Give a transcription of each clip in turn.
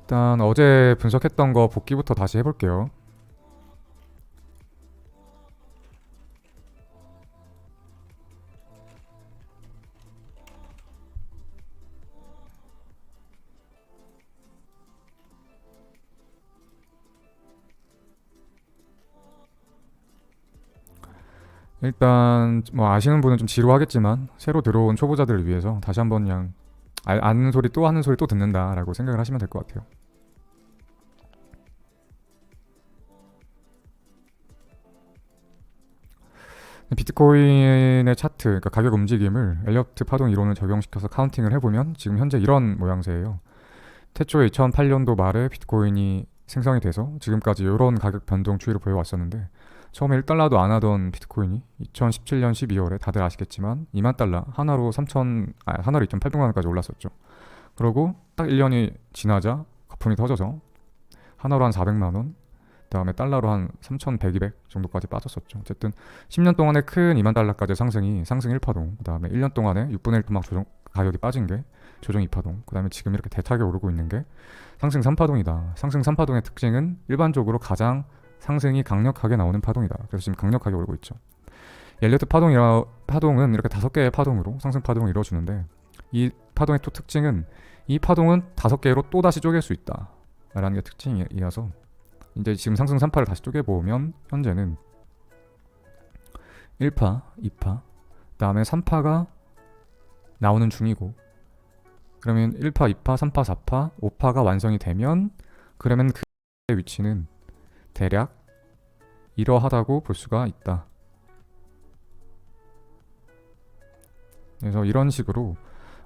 일단 어제 분석했던 거 복기부터 다시 해볼게요. 일단 뭐 아시는 분은 좀 지루하겠지만 새로 들어온 초보자들을 위해서 다시 한번 그냥 아는 소리 또 하는 소리 또 듣는다라고 생각을 하시면 될 것 같아요. 비트코인의 차트, 그러니까 가격 움직임을 엘리어트 파동 이론을 적용시켜서 카운팅을 해보면 지금 현재 이런 모양새예요. 태초에 2008년도 말에 비트코인이 생성이 돼서 지금까지 이런 가격 변동 추이를 보여왔었는데, 처음에 1달러도 안 하던 비트코인이 2017년 12월에 다들 아시겠지만 2만 달러 하나로 하나로 2,800만 원까지 올랐었죠. 그러고 딱 1년이 지나자 거품이 터져서 하나로 한 400만 원, 그다음에 달러로 한 3,100, 200 정도까지 빠졌었죠. 어쨌든 10년 동안의 큰 2만 달러까지 상승 1파동, 그다음에 1년 동안에 6분의 1 토막 가격이 빠진 게 조정 2파동, 그다음에 지금 이렇게 대차게 오르고 있는 게 상승 3파동이다. 상승 3파동의 특징은 일반적으로 가장 상승이 강력하게 나오는 파동이다. 그래서 지금 강력하게 오르고 있죠. 엘리어트 파동은 이렇게 5개의 파동으로 상승 파동을 이루어주는데, 이 파동의 또 특징은 이 파동은 5개로 또 다시 쪼갤 수 있다 라는 게 특징이어서, 이제 지금 상승 3파를 다시 쪼개보면 현재는 1파, 2파, 그 다음에 3파가 나오는 중이고, 그러면 1파, 2파, 3파, 4파, 5파가 완성이 되면 그러면 그 위치는 대략 이러하다고 볼 수가 있다. 그래서 이런 식으로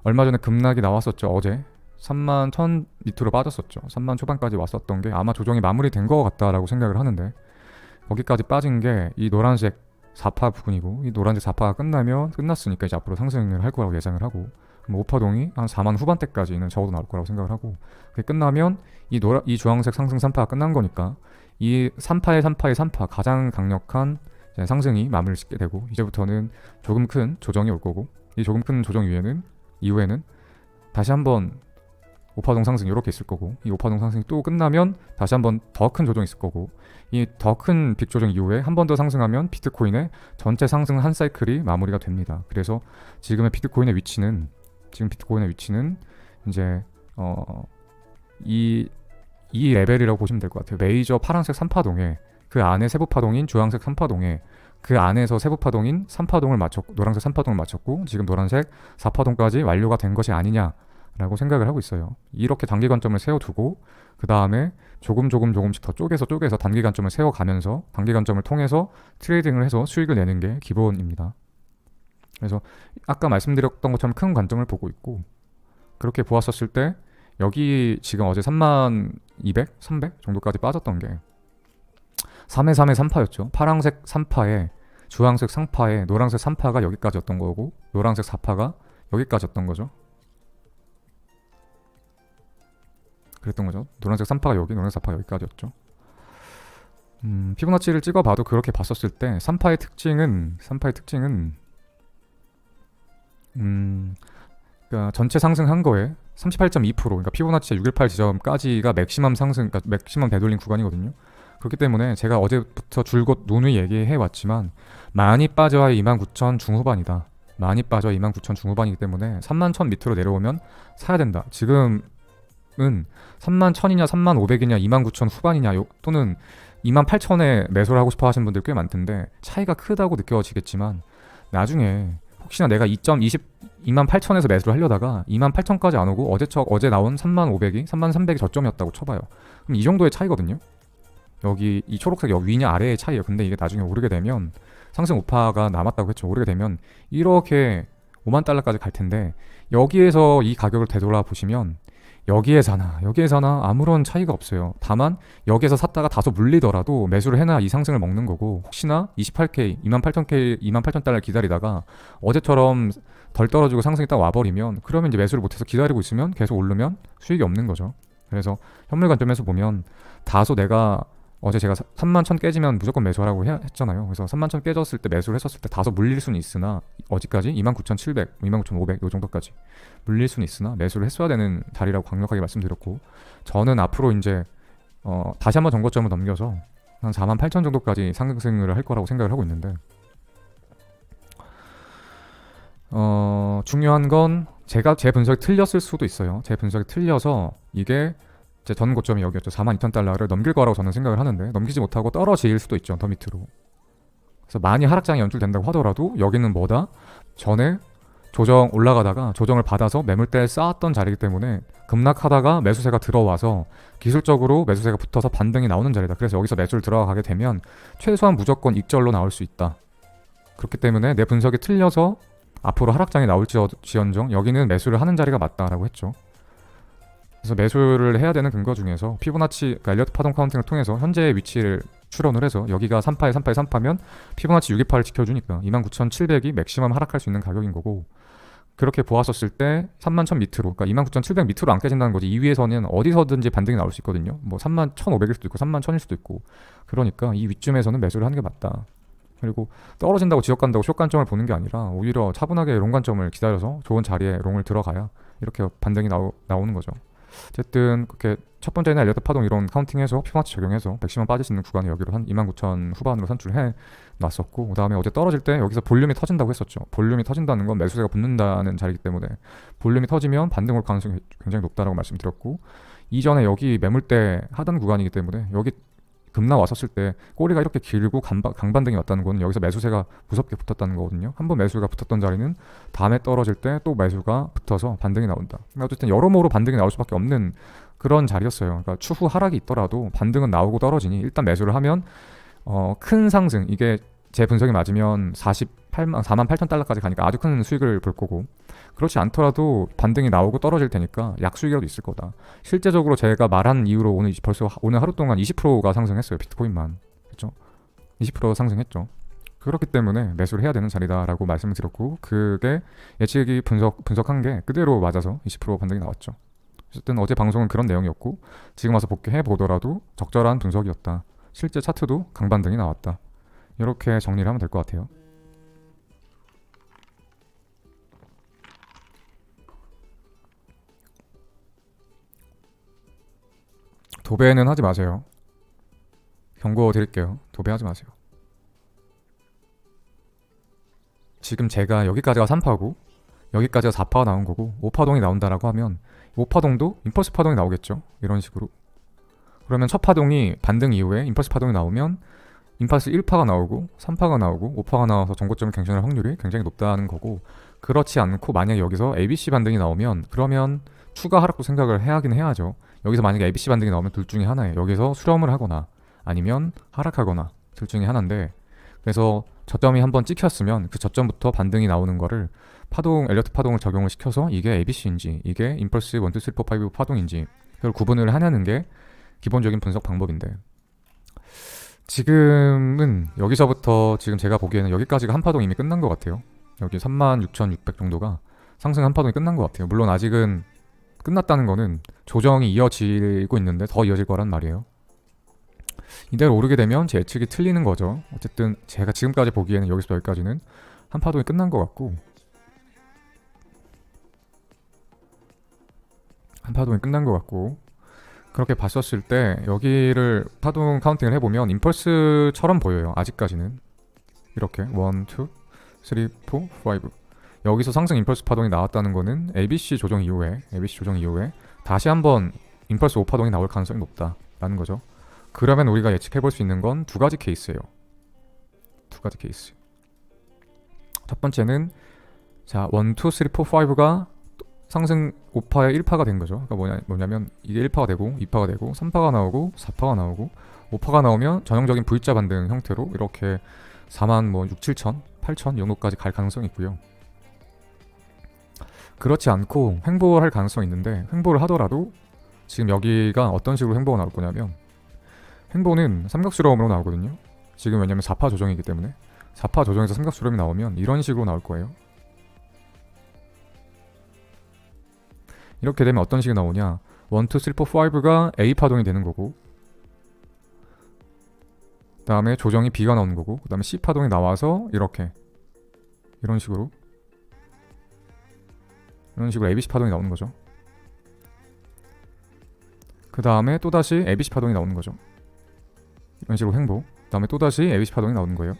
얼마 전에 급락이 나왔었죠. 어제 3만 1000 밑으로 빠졌었죠. 3만 초반까지 왔었던 게 아마 조정이 마무리된 것 같다라고 생각을 하는데, 거기까지 빠진 게 이 노란색 4파 부분이고, 이 노란색 4파가 끝났으니까 이제 앞으로 상승을 할 거라고 예상을 하고, 5파동이 한 4만 후반대까지는 적어도 나올 거라고 생각을 하고, 그게 끝나면 이 주황색 상승 3파가 끝난 거니까 이 3파의 3파의 3파 가장 강력한 상승이 마무리를 짓게 되고, 이제부터는 조금 큰 조정이 올 거고, 이 조금 큰 조정 이후에는 다시 한번 5파동 상승 이렇게 있을 거고, 이 5파동 상승이 또 끝나면 다시 한번 더 큰 조정이 있을 거고, 이 더 큰 빅 조정 이후에 한 번 더 상승하면 비트코인의 전체 상승 한 사이클이 마무리가 됩니다. 그래서 지금의 비트코인의 위치는 이제 이 레벨이라고 보시면 될 것 같아요. 메이저 파란색 3파동에 그 안에 세부 파동인 주황색 3파동에 그 안에서 세부 파동인 3파동을 맞췄고, 노란색 3파동을 맞췄고, 지금 노란색 4파동까지 완료가 된 것이 아니냐라고 생각을 하고 있어요. 이렇게 단기 관점을 세워두고 그 다음에 조금씩 더 쪼개서 단기 관점을 세워가면서 단기 관점을 통해서 트레이딩을 해서 수익을 내는 게 기본입니다. 그래서 아까 말씀드렸던 것처럼 큰 관점을 보고 있고, 그렇게 보았었을 때 여기 지금 어제 3만 200, 300 정도까지 빠졌던 게 3회 3회 3파였죠. 파란색 3파에 주황색 3파에 노란색 3파가 여기까지였던 거고, 노란색 4파가 여기까지였던 거죠. 그랬던 거죠. 노란색 3파가 여기, 노란색 4파가 여기까지였죠. 피보나치를 찍어봐도 그렇게 봤었을 때 3파의 특징은 그러니까 전체 상승한 거에 38.2%, 그러니까 피보나치 618 지점까지가 맥시멈 상승, 그러니까 맥시멈 되돌림 구간이거든요. 그렇기 때문에 제가 어제부터 줄곧 누누이 얘기해 왔지만 많이 빠져야 29,000 중후반이다. 많이 빠져 29,000 중후반이기 때문에 31,000 밑으로 내려오면 사야 된다. 지금은 31,000이냐 31,500이냐 29,000 후반이냐 또는 28,000에 매수를 하고 싶어 하시는 분들 꽤 많던데, 차이가 크다고 느껴지겠지만 나중에 혹시나 내가 28,000에서 매수를 하려다가 28,000까지 안 오고 어제 나온 35,000이 33,000이 저점이었다고 쳐봐요. 그럼 이 정도의 차이거든요. 여기 이 초록색 위냐 아래의 차이예요. 근데 이게 나중에 오르게 되면 상승 5파가 남았다고 했죠. 오르게 되면 이렇게 5만 달러까지 갈 텐데, 여기에서 이 가격을 되돌아보시면 여기에 사나 아무런 차이가 없어요. 다만 여기에서 샀다가 다소 물리더라도 매수를 해놔 이 상승을 먹는 거고, 혹시나 28K, 28,000달러 기다리다가 어제처럼 덜 떨어지고 상승이 딱 와버리면, 그러면 이제 매수를 못해서 기다리고 있으면 계속 오르면 수익이 없는 거죠. 그래서 현물 관점에서 보면 다소 내가 어제 제가 31,000 깨지면 무조건 매수하라고 했잖아요. 그래서 31,000 깨졌을 때 매수를 했었을 때 다소 물릴 수는 있으나 어디까지? 29,700, 29,500 요 정도까지 물릴 수는 있으나 매수를 했어야 되는 자리라고 강력하게 말씀드렸고, 저는 앞으로 이제 다시 한번 정고점을 넘겨서 한 48,000 정도까지 상승을 할 거라고 생각을 하고 있는데, 중요한 건 제 분석이 틀렸을 수도 있어요. 제 분석이 틀려서 이게 제 전 고점이 여기였죠. 42,000달러를 넘길 거라고 저는 생각을 하는데 넘기지 못하고 떨어질 수도 있죠. 더 밑으로. 그래서 많이 하락장이 연출된다고 하더라도 여기는 뭐다? 전에 조정 올라가다가 조정을 받아서 매물대에 쌓았던 자리이기 때문에 급락하다가 매수세가 들어와서 기술적으로 매수세가 붙어서 반등이 나오는 자리다. 그래서 여기서 매수를 들어가게 되면 최소한 무조건 익절로 나올 수 있다. 그렇기 때문에 내 분석이 틀려서 앞으로 하락장이 나올지언정 여기는 매수를 하는 자리가 맞다라고 했죠. 그래서 매수를 해야 되는 근거 중에서 피보나치, 그러니까 엘리어트 파동 카운팅을 통해서 현재의 위치를 추론을 해서 여기가 3파에 3파에 3파면 피보나치 628을 지켜주니까 29,700이 맥시멈 하락할 수 있는 가격인 거고, 그렇게 보았었을 때 31,000 밑으로, 그러니까 29,700 밑으로 안 깨진다는 거지. 이 위에서는 어디서든지 반등이 나올 수 있거든요. 뭐 31,500일 수도 있고 31,000일 수도 있고, 그러니까 이 위쯤에서는 매수를 하는 게 맞다. 그리고 떨어진다고 지역 간다고 숏 관점을 보는 게 아니라 오히려 차분하게 롱 관점을 기다려서 좋은 자리에 롱을 들어가야 이렇게 반등이 나오는 거죠. 어쨌든 그렇게 첫 번째는 엘리어트 파동 이론 카운팅해서 피보나치 적용해서 맥시멈 빠질 수 있는 구간을 여기로 한 29,000 후반으로 산출해 놨었고, 그 다음에 어제 떨어질 때 여기서 볼륨이 터진다고 했었죠. 볼륨이 터진다는 건 매수세가 붙는다는 자리이기 때문에 볼륨이 터지면 반등 올 가능성이 굉장히 높다라고 말씀드렸고, 이전에 여기 매물대 하단 구간이기 때문에 여기 급락 왔었을 때 꼬리가 이렇게 길고 강반등이 왔다는 건 여기서 매수세가 무섭게 붙었다는 거거든요. 한번 매수가 붙었던 자리는 다음에 떨어질 때 또 매수가 붙어서 반등이 나온다. 어쨌든 여러모로 반등이 나올 수밖에 없는 그런 자리였어요. 그러니까 추후 하락이 있더라도 반등은 나오고 떨어지니 일단 매수를 하면 큰 상승, 이게 제 분석이 맞으면 48,000달러까지 가니까 아주 큰 수익을 볼 거고, 그렇지 않더라도 반등이 나오고 떨어질 테니까 약수익이라도 있을 거다. 실제적으로 제가 말한 이후로 오늘 하루 동안 20%가 상승했어요. 비트코인만. 그렇죠? 20% 상승했죠. 그렇기 때문에 매수를 해야 되는 자리다라고 말씀을 드렸고, 그게 예측이 분석한 게 그대로 맞아서 20% 반등이 나왔죠. 어쨌든 어제 방송은 그런 내용이었고, 지금 와서 복귀해 보더라도 적절한 분석이었다. 실제 차트도 강반등이 나왔다. 이렇게 정리를 하면 될 것 같아요. 도배는 하지 마세요. 경고 드릴게요. 도배하지 마세요. 지금 제가 여기까지가 3파고 여기까지가 4파가 나온 거고 5파동이 나온다라고 하면 5파동도 임펄스 파동이 나오겠죠. 이런 식으로. 그러면 첫 파동이 반등 이후에 임펄스 파동이 나오면 임펄스 1파가 나오고 3파가 나오고 5파가 나와서 정고점을 갱신할 확률이 굉장히 높다는 거고, 그렇지 않고 만약에 여기서 ABC 반등이 나오면 그러면 추가 하락도 생각을 하긴 해야죠. 여기서 만약에 ABC 반등이 나오면 둘 중에 하나예요. 여기서 수렴을 하거나 아니면 하락하거나 둘 중에 하나인데, 그래서 저점이 한번 찍혔으면 그 저점부터 반등이 나오는 거를 엘리어트 파동을 적용을 시켜서 이게 ABC인지 이게 임펄스 1, 2, 3, 4, 5 파동인지 그걸 구분을 하냐는 게 기본적인 분석 방법인데, 지금은 여기서부터 지금 제가 보기에는 여기까지가 한 파동 이미 끝난 것 같아요. 여기 36,600 정도가 상승 한 파동이 끝난 것 같아요. 물론 아직은 끝났다는 거는 조정이 이어지고 있는데 더 이어질 거란 말이에요. 이대로 오르게 되면 제 예측이 틀리는 거죠. 어쨌든 제가 지금까지 보기에는 여기서 여기까지는 한 파동이 끝난 것 같고, 그렇게 봤었을 때 여기를 파동 카운팅을 해보면 임펄스처럼 보여요. 아직까지는 이렇게 1, 2, 3, 4, 5 여기서 상승 임펄스 파동이 나왔다는 거는 ABC 조정 이후에 다시 한번 임펄스 5파동이 나올 가능성이 높다라는 거죠. 그러면 우리가 예측해볼 수 있는 건 두 가지 케이스예요. 두 가지 케이스. 첫 번째는 자 1, 2, 3, 4, 5가 상승 5파에 1파가 된 거죠. 그러니까 뭐냐면 이게 1파가 되고 2파가 되고 3파가 나오고 4파가 나오고 5파가 나오면 전형적인 V자 반등 형태로 이렇게 4만 6, 7천, 8천 이 정도까지 갈 가능성이 있고요. 그렇지 않고 횡보를 할 가능성이 있는데, 횡보를 하더라도 지금 여기가 어떤 식으로 횡보가 나올 거냐면, 횡보는 삼각수렴으로 나오거든요. 지금 왜냐면 4파 조정이기 때문에 4파 조정에서 삼각수렴이 나오면 이런 식으로 나올 거예요. 이렇게 되면 어떤 식이 나오냐, 1, 2, 3, 4, 5가 A 파동이 되는 거고 다음에 조정이 B가 나오는 거고, 그 다음에 C 파동이 나와서 이렇게 이런 식으로 ABC 파동이 나오는 거죠. 그 다음에 또다시 ABC 파동이 나오는 거죠. 이런 식으로 횡보. 그 다음에 또다시 ABC 파동이 나오는 거예요.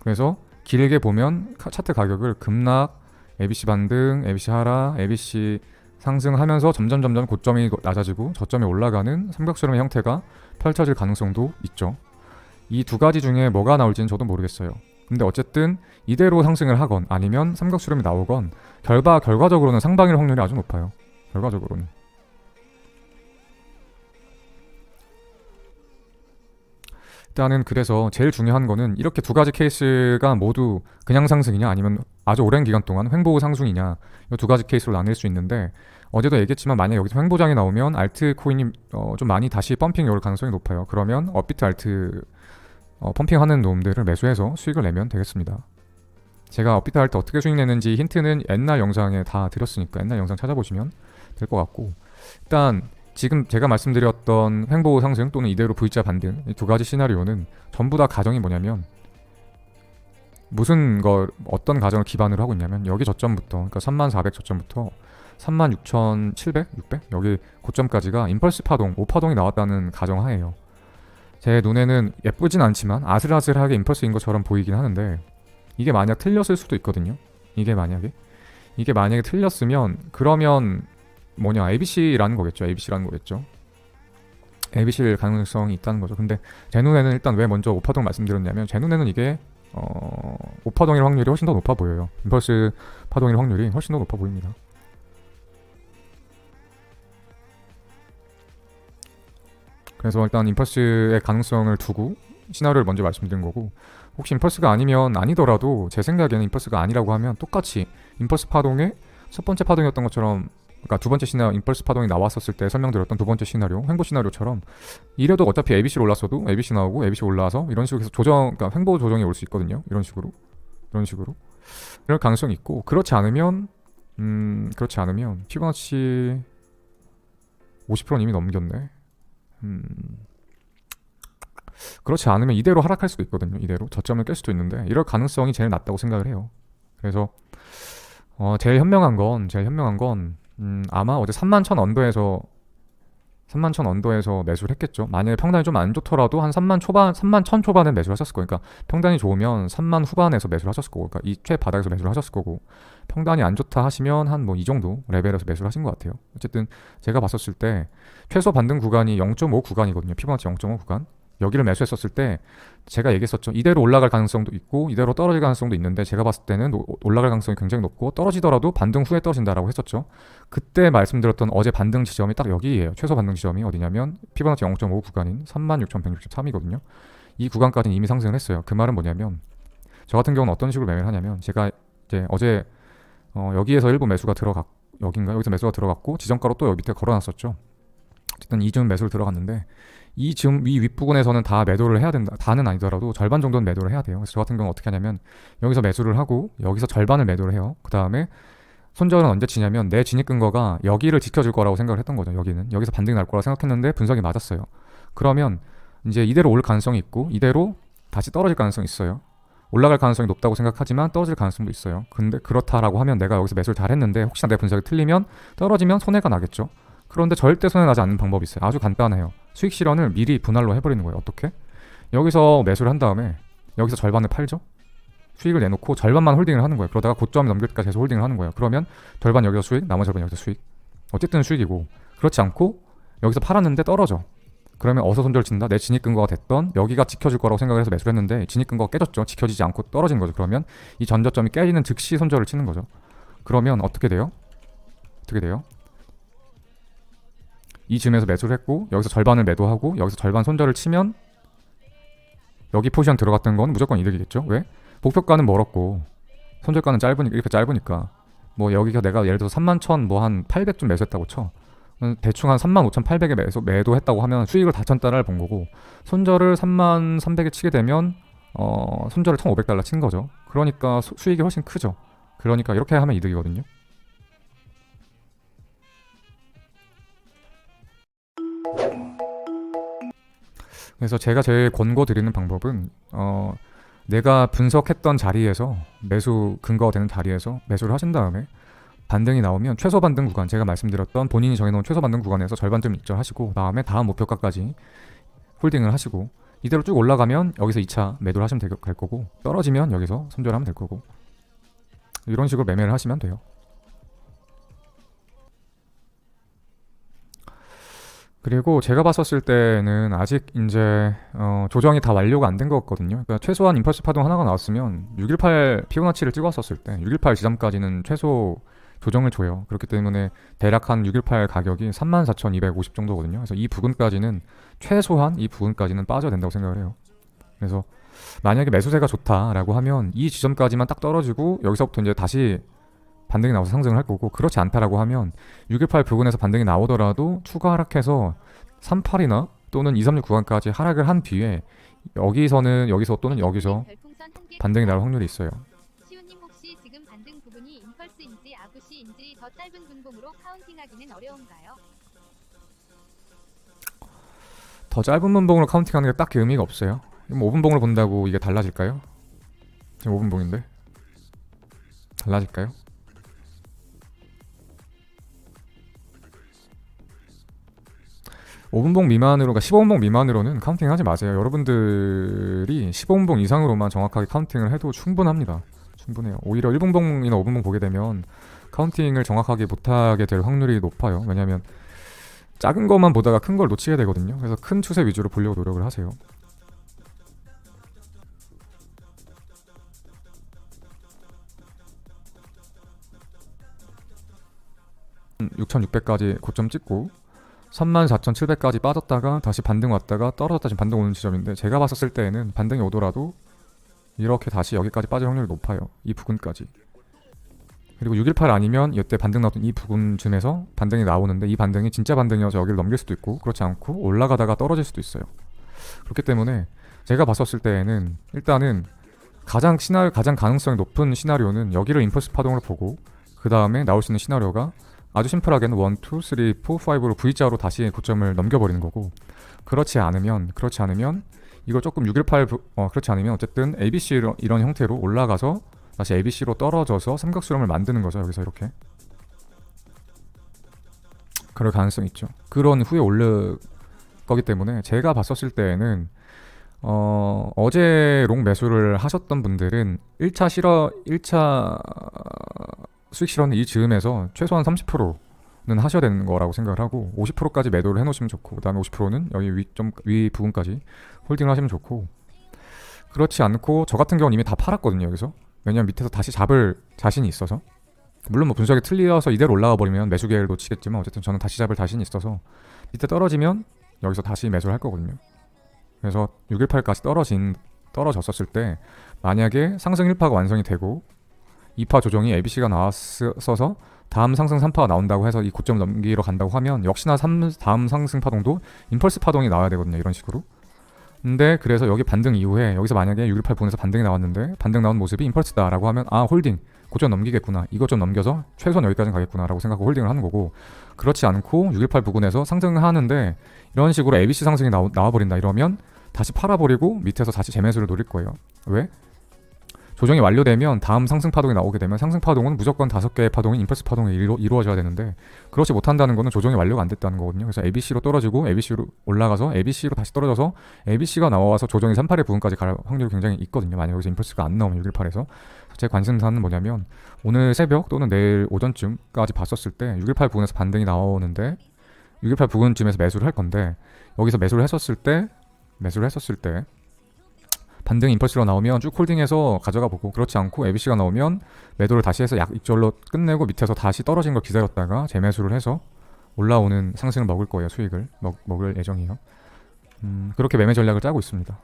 그래서 길게 보면 차트 가격을 급락, ABC 반등, ABC 하락, ABC 상승하면서 점점 고점이 낮아지고 저점이 올라가는 삼각수렴의 형태가 펼쳐질 가능성도 있죠. 이 두 가지 중에 뭐가 나올지는 저도 모르겠어요. 근데 어쨌든 이대로 상승을 하건 아니면 삼각수렴이 나오건 결과적으로는 상방일 확률이 아주 높아요. 결과적으로는. 일단은 그래서 제일 중요한 거는 이렇게 두 가지 케이스가 모두 그냥 상승이냐 아니면 아주 오랜 기간 동안 횡보 상승이냐, 이 두 가지 케이스로 나뉠 수 있는데, 어제도 얘기했지만 만약 여기서 횡보장이 나오면 알트 코인이 좀 많이 다시 펌핑이 올 가능성이 높아요. 그러면 업비트 알트 펌핑하는 놈들을 매수해서 수익을 내면 되겠습니다. 제가 업비트 알트 어떻게 수익 내는지 힌트는 옛날 영상에 다 드렸으니까 옛날 영상 찾아보시면 될 것 같고, 일단 지금 제가 말씀드렸던 횡보 상승 또는 이대로 V자 반등, 이 두 가지 시나리오는 전부 다 가정이 뭐냐면, 어떤 가정을 기반으로 하고 있냐면, 여기 저점부터, 그러니까 3400 저점부터 36,700, 600 여기 고점까지가 임펄스 파동, 5파동이 나왔다는 가정하에요. 제 눈에는 예쁘진 않지만 아슬아슬하게 임펄스인 것처럼 보이긴 하는데, 이게 만약 틀렸을 수도 있거든요. 이게 만약에 틀렸으면 그러면 ABC라는 거겠죠. ABC일 가능성이 있다는 거죠. 근데 제 눈에는 일단 왜 먼저 5파동 말씀드렸냐면, 제 눈에는 이게 5파동일 확률이 훨씬 더 높아 보여요. 임펄스 파동일 확률이 훨씬 더 높아 보입니다. 그래서 일단 임펄스의 가능성을 두고 시나리오를 먼저 말씀드린 거고, 혹시 임펄스가 아니더라도 제 생각에는 임펄스가 아니라고 하면 똑같이 임펄스 파동의 첫 번째 파동이었던 것처럼, 그러니까 두 번째 시나리오, 임펄스 파동이 나왔었을 때 설명드렸던 두 번째 시나리오, 횡보 시나리오처럼 이래도 어차피 ABC로 올랐어도 ABC 나오고 ABC 올라와서 이런 식으로 해서 그러니까 횡보 조정이 올 수 있거든요. 이런 식으로 이럴 가능성이 있고, 그렇지 않으면 피보나치 50%는 이미 넘겼네. 그렇지 않으면 이대로 하락할 수도 있거든요. 이대로 저점을 깰 수도 있는데, 이럴 가능성이 제일 낮다고 생각을 해요. 그래서 제일 현명한 건 아마 어제 31,000 언더에서 매수를 했겠죠. 만약에 평단이 좀 안 좋더라도 한 31,000 초반에 매수를 하셨을 거예요. 그러니까 평단이 좋으면 30,000 후반에서 매수를 하셨을 거고, 그러니까 이 최바닥에서 매수를 하셨을 거고, 평단이 안 좋다 하시면 한 이 정도 레벨에서 매수를 하신 것 같아요. 어쨌든 제가 봤었을 때 최소 반등 구간이 0.5 구간이거든요. 피보나치 0.5 구간. 여기를 매수했었을 때 제가 얘기했었죠. 이대로 올라갈 가능성도 있고 이대로 떨어질 가능성도 있는데, 제가 봤을 때는 올라갈 가능성이 굉장히 높고 떨어지더라도 반등 후에 떨어진다라고 했었죠. 그때 말씀드렸던 어제 반등 지점이 딱 여기예요. 최소 반등 지점이 어디냐면 피보나치 0.5 구간인 36,163이거든요. 이 구간까지는 이미 상승을 했어요. 그 말은 뭐냐면, 저 같은 경우는 어떤 식으로 매매를 하냐면, 제가 이제 어제 여기에서 일부 매수가 여기서 매수가 들어갔고 지정가로 또 여기 밑에 걸어놨었죠. 어쨌든 이쯤 매수를 들어갔는데, 이 지금 윗부분에서는 다 매도를 해야 된다. 다는 아니더라도 절반 정도는 매도를 해야 돼요. 그래서 저 같은 경우는 어떻게 하냐면, 여기서 매수를 하고 여기서 절반을 매도를 해요. 그 다음에 손절은 언제 치냐면, 내 진입 근거가 여기를 지켜줄 거라고 생각을 했던 거죠. 여기서 반등이 날 거라 생각했는데 분석이 맞았어요. 그러면 이제 이대로 올 가능성이 있고 이대로 다시 떨어질 가능성이 있어요. 올라갈 가능성이 높다고 생각하지만 떨어질 가능성도 있어요. 근데 그렇다라고 하면 내가 여기서 매수를 잘했는데 혹시나 내 분석이 틀리면 떨어지면 손해가 나겠죠. 그런데 절대 손해 나지 않는 방법이 있어요. 아주 간단해요. 수익 실현을 미리 분할로 해버리는 거예요. 어떻게? 여기서 매수를 한 다음에 여기서 절반을 팔죠. 수익을 내놓고 절반만 홀딩을 하는 거예요. 그러다가 고점이 넘길 때까지 계속 홀딩을 하는 거예요. 그러면 절반 여기서 수익, 나머지 절반 여기서 수익. 어쨌든 수익이고, 그렇지 않고 여기서 팔았는데 떨어져. 그러면 어서 손절 친다. 내 진입 근거가 됐던 여기가 지켜줄 거라고 생각을 해서 매수를 했는데 진입 근거가 깨졌죠. 지켜지지 않고 떨어진 거죠. 그러면 이 전저점이 깨지는 즉시 손절을 치는 거죠. 그러면 어떻게 돼요? 이 즈음에서 매수를 했고 여기서 절반을 매도하고 여기서 절반 손절을 치면 여기 포지션 들어갔던 건 무조건 이득이겠죠. 왜? 목표가는 멀었고 손절가는 이렇게 짧으니까 여기가 내가 예를 들어서 31,000 한 800좀 매수했다고 쳐. 대충 한 35,800에 매도했다고 하면 수익을 4,000달러를 본 거고, 손절을 33,300에 치게 되면 손절을 1,500달러 친 거죠. 그러니까 수익이 훨씬 크죠. 그러니까 이렇게 하면 이득이거든요. 그래서 제가 제일 권고드리는 방법은 내가 분석했던 자리에서 매수 근거가 되는 자리에서 매수를 하신 다음에 반등이 나오면 최소 반등 구간, 제가 말씀드렸던 본인이 정해놓은 최소 반등 구간에서 절반쯤 입절하시고 다음에 다음 목표가까지 홀딩을 하시고 이대로 쭉 올라가면 여기서 2차 매도를 하시면 될 거고 떨어지면 여기서 손절하면 될 거고 이런 식으로 매매를 하시면 돼요. 그리고 제가 봤었을 때는 아직 이제 조정이 다 완료가 안 된 것 같거든요. 그러니까 최소한 임펄스 파동 하나가 나왔으면 618 피보나치를 찍었었을 때 618 지점까지는 최소 조정을 줘요. 그렇기 때문에 대략 한 618 가격이 34,250 정도거든요. 그래서 이 부근까지는 최소한 이 부근까지는 빠져야 된다고 생각을 해요. 그래서 만약에 매수세가 좋다라고 하면 이 지점까지만 딱 떨어지고 여기서부터 이제 다시 반등이 나와서 상승을 할 거고, 그렇지 않다라고 하면 618 부근에서 반등이 나오더라도 추가 하락해서 38이나 또는 236 구간까지 하락을 한 뒤에 여기서 또는 여기서 반등이 나올 확률이 있어요. 시우님 혹시 지금 반등 부분이 임펄스인지 아부시인지 더 짧은 분봉으로 카운팅하기는 어려운가요? 더 짧은 분봉으로 카운팅하는 게 딱히 의미가 없어요. 5분봉을 본다고 이게 달라질까요? 지금 5분봉인데 달라질까요? 5분봉 미만으로, 그러니까 15분봉 미만으로는 카운팅 하지 마세요. 여러분들이 15분봉 이상으로만 정확하게 카운팅을 해도 충분합니다. 충분해요. 오히려 1분봉이나 5분봉 보게 되면 카운팅을 정확하게 못하게 될 확률이 높아요. 왜냐하면 작은 것만 보다가 큰 걸 놓치게 되거든요. 그래서 큰 추세 위주로 보려고 노력을 하세요. 6,600까지 고점 찍고 34,700까지 빠졌다가 다시 반등 왔다가 떨어졌다 지금 반등 오는 지점인데, 제가 봤었을 때에는 반등이 오더라도 이렇게 다시 여기까지 빠질 확률이 높아요. 이 부근까지. 그리고 618 아니면 이때 반등 나왔던 이 부근쯤에서 반등이 나오는데 이 반등이 진짜 반등이어서 여기를 넘길 수도 있고, 그렇지 않고 올라가다가 떨어질 수도 있어요. 그렇기 때문에 제가 봤었을 때에는 일단은 가장 가능성이 높은 시나리오는 여기를 임펄스 파동을 보고 그 다음에 나올 수 있는 시나리오가 아주 심플하게는 1, 2, 3, 4, 5로 V자로 다시 고점을 넘겨버리는 거고, 그렇지 않으면 이걸 조금 618 그렇지 않으면 어쨌든 ABC 이런 형태로 올라가서 다시 ABC로 떨어져서 삼각수렴을 만드는 거죠. 여기서 이렇게 그럴 가능성이 있죠. 그런 후에 오를 거기 때문에 제가 봤었을 때에는 어제 롱 매수를 하셨던 분들은 1차 수익 실현은 이 즈음에서 최소한 30%는 하셔야 되는 거라고 생각을 하고 50%까지 매도를 해놓으시면 좋고, 그 다음에 50%는 여기 위 부분까지 홀딩을 하시면 좋고, 그렇지 않고 저 같은 경우는 이미 다 팔았거든요. 여기서. 왜냐면 밑에서 다시 잡을 자신이 있어서. 물론 뭐 분석이 틀려서 이대로 올라가 버리면 매수 기회를 놓치겠지만 어쨌든 저는 다시 잡을 자신이 있어서 밑에 떨어지면 여기서 다시 매수를 할 거거든요. 그래서 618까지 떨어졌었을 때 만약에 상승 1파가 완성이 되고 2파 조정이 ABC가 나왔어서 다음 상승 3파가 나온다고 해서 이 고점을 넘기러 간다고 하면 역시나 다음 상승 파동도 임펄스 파동이 나와야 되거든요. 이런 식으로. 근데 그래서 여기 반등 이후에 여기서 만약에 618 부분에서 반등이 나왔는데 반등 나온 모습이 임펄스다라고 하면 홀딩 고점 넘기겠구나, 이것 좀 넘겨서 최소한 여기까지는 가겠구나 라고 생각하고 홀딩을 하는 거고, 그렇지 않고 618 부근에서 상승을 하는데 이런 식으로 ABC 상승이 나와버린다 이러면 다시 팔아버리고 밑에서 다시 재매수를 노릴 거예요. 왜? 조정이 완료되면 다음 상승 파동이 나오게 되면 상승 파동은 무조건 5개의 파동이 임펄스 파동이 이루어져야 되는데 그렇지 못한다는 거는 조정이 완료가 안 됐다는 거거든요. 그래서 ABC로 떨어지고 ABC로 올라가서 ABC로 다시 떨어져서 ABC가 나와서 조정이 38의 부분까지 갈 확률이 굉장히 있거든요. 만약 여기서 임펄스가 안 나오면 618에서. 제 관심사는 뭐냐면 오늘 새벽 또는 내일 오전쯤까지 봤었을 때 618 부분에서 반등이 나오는데 618 부근쯤에서 매수를 할 건데, 여기서 매수를 했었을 때 반등 임펄스로 나오면 쭉 홀딩해서 가져가 보고, 그렇지 않고 ABC가 나오면 매도를 다시 해서 약익절로 끝내고 밑에서 다시 떨어진 걸 기다렸다가 재매수를 해서 올라오는 상승을 먹을 거예요. 수익을 먹을 예정이에요. 그렇게 매매 전략을 짜고 있습니다.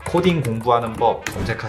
코딩 공부하는 법 검색하시